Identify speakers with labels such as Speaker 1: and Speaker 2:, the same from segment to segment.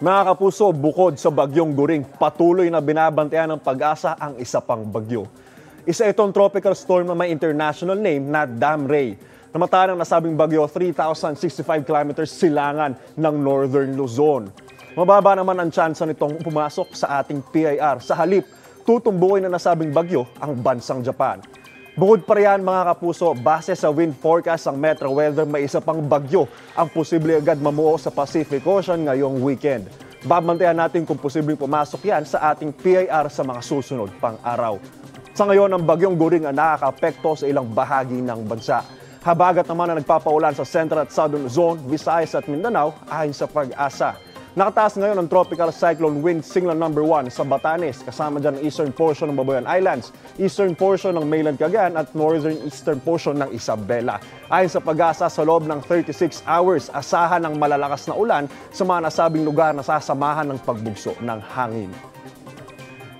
Speaker 1: Mga kapuso, bukod sa bagyong Guring, patuloy na binabantayan ng Pag-asa ang isa pang bagyo. Isa itong tropical storm na may international name na Dam Ray. Namatayan ng nasabing bagyo 3,065 kilometers silangan ng Northern Luzon. Mababa naman ang tsansa nitong pumasok sa ating PIR. Sa halip, tutumbukin na nasabing bagyo ang bansang Japan. Bukod pa riyan mga kapuso, base sa wind forecast ng Metro Weather, may isa pang bagyo ang posible agad mamuo sa Pacific Ocean ngayong weekend. Babantayan natin kung posibleng pumasok yan sa ating PIR sa mga susunod pang araw. Sa ngayon, ang bagyong Guring ang nakaka-apekto sa ilang bahagi ng bansa. Habagat naman na nagpapaulan sa Central at Southern Luzon, Visayas at Mindanao ayon sa Pag-asa. Nakataas ngayon ang Tropical Cyclone Wind Signal No. 1 sa Batanes, kasama dyan ang eastern portion ng Babuyan Islands, eastern portion ng mainland Cagayan at northern eastern portion ng Isabela. Ayon sa Pag-asa, sa loob ng 36 hours, asahan ng malalakas na ulan sa mga nasabing lugar na sasamahan ng pagbugso ng hangin.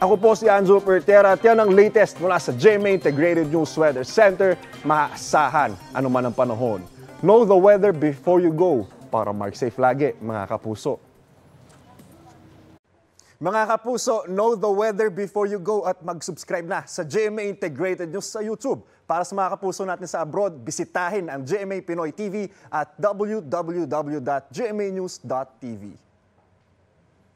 Speaker 1: Ako po si Anzo Pertera at yan ang latest mula sa GMA Integrated News Weather Center. Maasahan anuman ang panahon. Know the weather before you go para mark safe lagi, mga kapuso. Mga kapuso, know the weather before you go at mag-subscribe na sa GMA Integrated News sa YouTube. Para sa mga kapuso natin sa abroad, bisitahin ang GMA Pinoy TV at www.gmanews.tv.